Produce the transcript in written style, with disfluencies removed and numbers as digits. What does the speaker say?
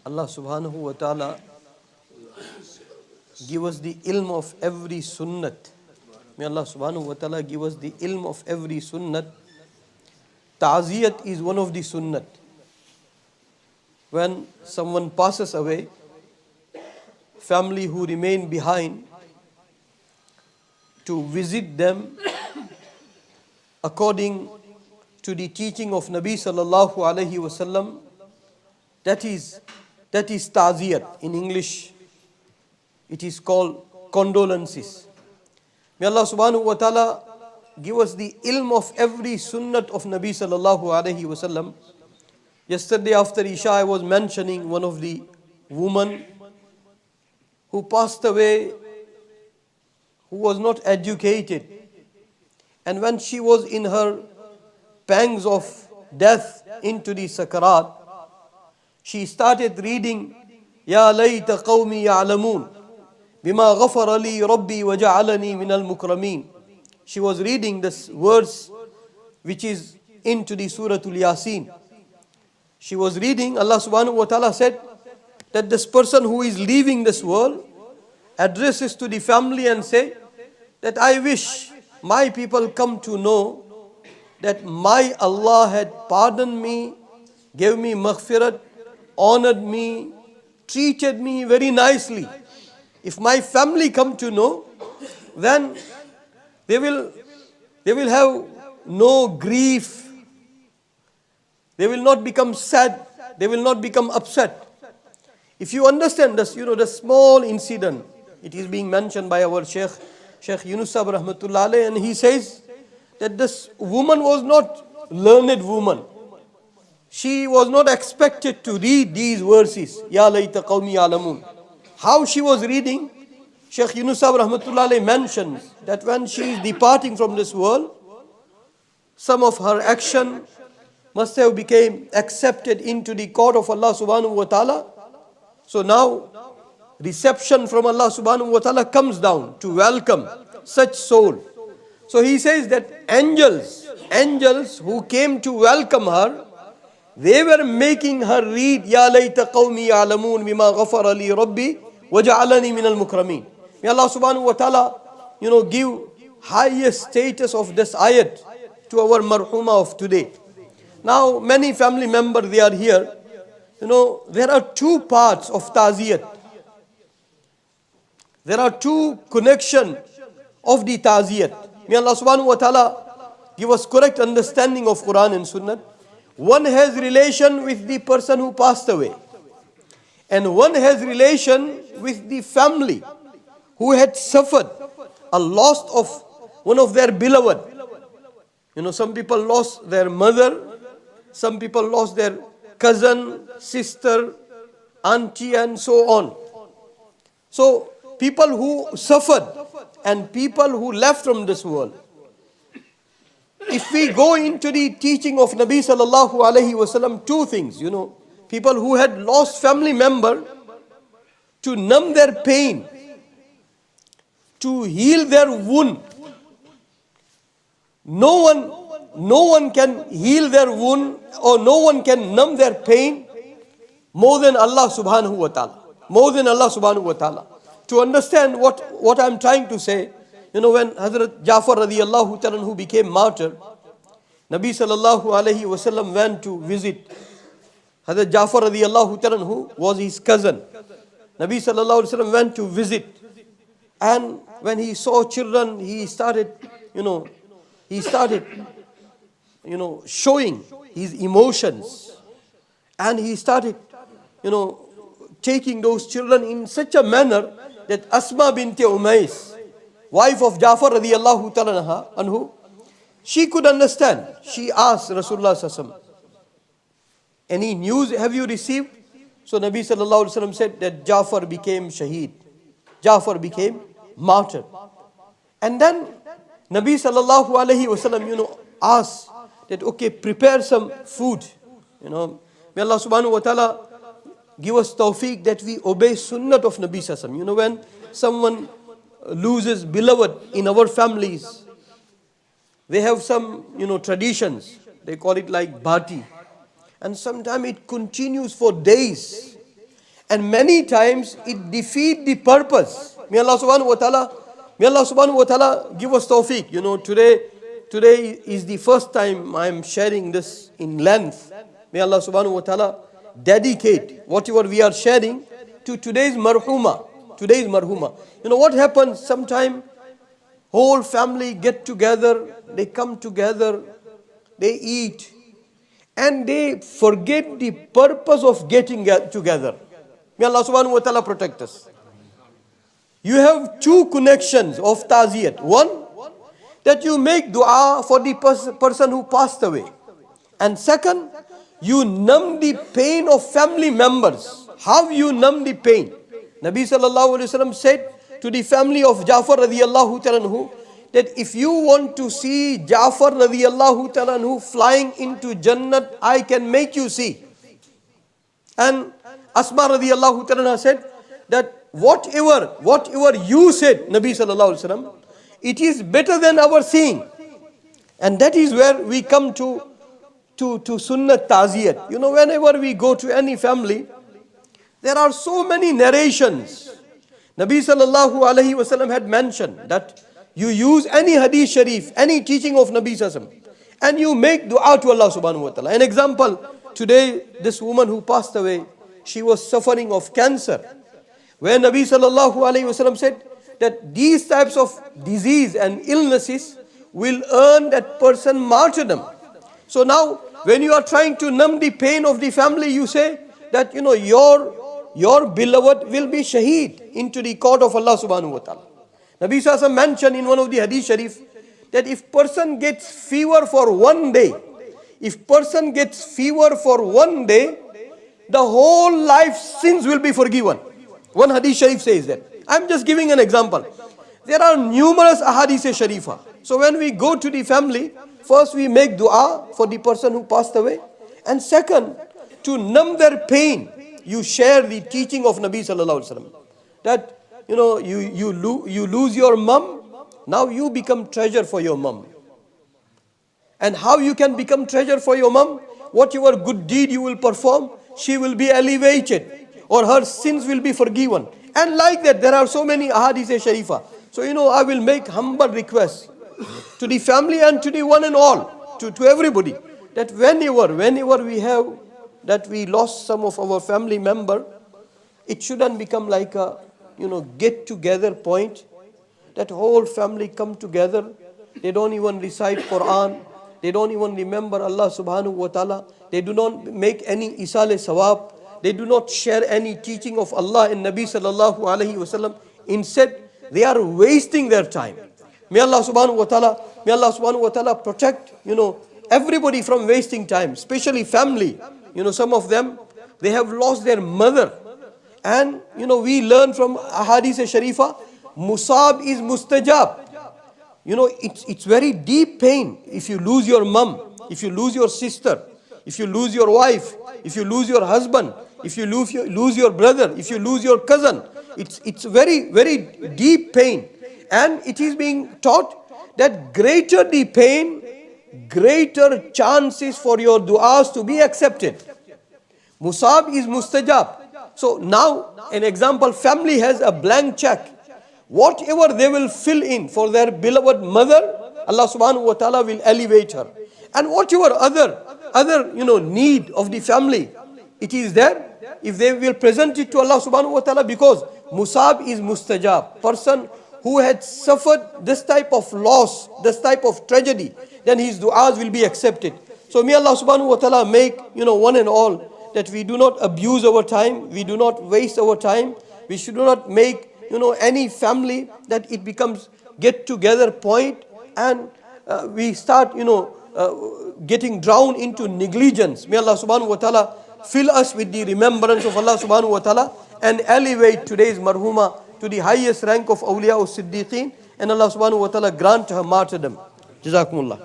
Allah subhanahu wa ta'ala give us the ilm of every sunnat. May Allah subhanahu wa ta'ala give us the ilm of every sunnat. Ta'ziyat is one of the sunnat. When someone passes away, family who remain behind, to visit them according to the teaching of Nabi sallallahu alaihi wasallam, that is ta'ziyat. In English, it is called condolences. May Allah subhanahu wa ta'ala give us the ilm of every sunnat of Nabi sallallahu alaihi wasallam. Yesterday after Isha, I was mentioning one of the women who passed away, who was not educated. And when she was in her pangs of death into the sakarat, she started reading, Ya layta qawmi ya'lamun, bima ghafara li rabbi wa ja'alani min al-mukrameen. She was reading this verse which is into the Surah Yasin. She was reading, Allah subhanahu wa ta'ala said that this person who is leaving this world addresses to the family and say that I wish my people come to know that my Allah had pardoned me, gave me maghfirat, honored me, treated me very nicely. If my family come to know, then they will have no grief. They will not become sad. They will not become upset. If you understand this, the small incident, it is being mentioned by our Sheikh Yunus Sahib rahmatullah alayhi, and he says that this woman was not learned woman. She was not expected to read these verses. Ya layta qawmi ya'lamun. How she was reading, Sheikh Yunus Sahib rahmatullah alayhi mentions that when she is departing from this world, some of her action must have become accepted into the court of Allah subhanahu wa ta'ala. So now reception from Allah subhanahu wa ta'ala comes down to welcome such soul. So he says that angels who came to welcome her, they were making her read, Ya layta qawmi ya'lamun bima ghafara li rabbi wa ja'alani min al-mukrameen. May Allah subhanahu wa ta'ala, give highest status of this ayat to our marhuma of today. Now, many family members, they are here. There are two parts of ta'ziyat. There are two connections of the ta'ziyat. May Allah subhanahu wa ta'ala give us correct understanding of Quran and Sunnah. One has relation with the person who passed away, and one has relation with the family who had suffered a loss of one of their beloved. Some people lost their mother, some people lost their cousin, sister, auntie, and so on. So people who suffered and people who left from this world. If we go into the teaching of Nabi sallallahu alaihi wasallam, two things, people who had lost family member, to numb their pain, to heal their wound. No one can heal their wound, or no one can numb their pain more than Allah subhanahu wa ta'ala. More than Allah subhanahu wa ta'ala. To understand what I'm trying to say, when Hazrat Jafar radiallahu ta'ala who became martyr, Nabi sallallahu alayhi wasallam went to visit. Hazrat Jafar radiallahu ta'ala who was his cousin. Nabi sallallahu alayhi wasallam went to visit. And when he saw children, he started showing his emotions. And he started, taking those children in such a manner that Asma binti Umais, wife of Jafar radiallahu ta'ala anhu, she could understand. She asked Rasulullah sallallahu alaihi wasallam, any news have you received? So Nabi sallallahu alaihi wasallam said that Jafar became shaheed. Jafar became martyr. And then Nabi sallallahu alaihi wasallam, asked that, okay, prepare some food. May Allah subhanahu wa ta'ala give us tawfiq that we obey sunnat of Nabi sallallahu alaihi wasallam. When someone loses beloved in our families, they have some, traditions. They call it like bhati. And sometimes it continues for days. And many times it defeats the purpose. May Allah subhanahu wa ta'ala give us tawfiq. Today is the first time I am sharing this in length. May Allah subhanahu wa ta'ala dedicate whatever we are sharing to today's marhuma. What happens sometime? Whole family get together, they come together, they eat, and they forget the purpose of getting together. May Allah subhanahu wa ta'ala protect us. You have two connections of ta'ziyat. One, that you make dua for the person who passed away. And second, you numb the pain of family members. How you numb the pain? Nabi sallallahu alayhi wa sallam said to the family of Ja'far radiyallahu ta'ala anhu, that if you want to see Ja'far radiyallahu ta'ala anhu flying into Jannat, I can make you see. And Asma radiyallahu ta'ala anha said that whatever you said, Nabi sallallahu alayhi wa sallam, it is better than our seeing. And that is where we come to sunnah ta'ziyat. Whenever we go to any family, there are so many narrations. Nabi sallallahu alayhi wa sallam had mentioned that you use any hadith sharif, any teaching of Nabi sallallahu alayhi wa sallam, and you make dua to Allah subhanahu wa ta'ala. An example, today this woman who passed away, she was suffering of cancer. Where Nabi sallallahu alayhi wa sallam said that these types of disease and illnesses will earn that person martyrdom. So now, when you are trying to numb the pain of the family, you say that your beloved will be shaheed into the court of Allah subhanahu wa ta'ala. Nabi sallallahu alayhi wa sallam mentioned in one of the hadith sharif that if person gets fever for 1 day, the whole life's sins will be forgiven. One hadith sharif says that. I'm just giving an example. There are numerous ahadith sharifa. So when we go to the family, first we make dua for the person who passed away. And second, to numb their pain, you share the teaching of Nabi sallallahu alaihi wasallam. That, you lose your mom, now you become treasure for your mom. And how you can become treasure for your mom? Whatever good deed you will perform, she will be elevated, or her sins will be forgiven. And like that, there are so many ahadith sharifa. So, I will make humble requests to the family and to the one and all, to everybody, that whenever we have, that we lost some of our family member, it shouldn't become like a, get together point, that whole family come together, they don't even recite Quran, they don't even remember Allah subhanahu wa ta'ala, they do not make any isale sawab, they do not share any teaching of Allah and Nabi sallallahu alayhi wa sallam. Instead, they are wasting their time. May Allah subhanahu wa ta'ala protect, everybody from wasting time, especially family. Some of them, they have lost their mother. And, we learn from ahadith sharifa, musab is mustajab. It's very deep pain. If you lose your mom, if you lose your sister, if you lose your wife, if you lose your husband, if you lose your brother, if you lose your cousin, it's very, very deep pain. And it is being taught that greater the pain, greater chances for your du'as to be accepted. Musab is mustajab. So now, an example, family has a blank check. Whatever they will fill in for their beloved mother, Allah subhanahu wa ta'ala will elevate her. And whatever other need of the family, it is there. If they will present it to Allah subhanahu wa ta'ala, because musab is mustajab. Person who had suffered this type of loss, this type of tragedy, then his du'as will be accepted. So may Allah subhanahu wa ta'ala make, one and all, that we do not abuse our time, we do not waste our time, we should not make, any family that it becomes get together point, and we start, getting drowned into negligence. May Allah subhanahu wa ta'ala fill us with the remembrance of Allah subhanahu wa ta'ala and elevate today's marhuma to the highest rank of awliya or siddiqeen, and Allah subhanahu wa ta'ala grant her martyrdom. Jazakumullah.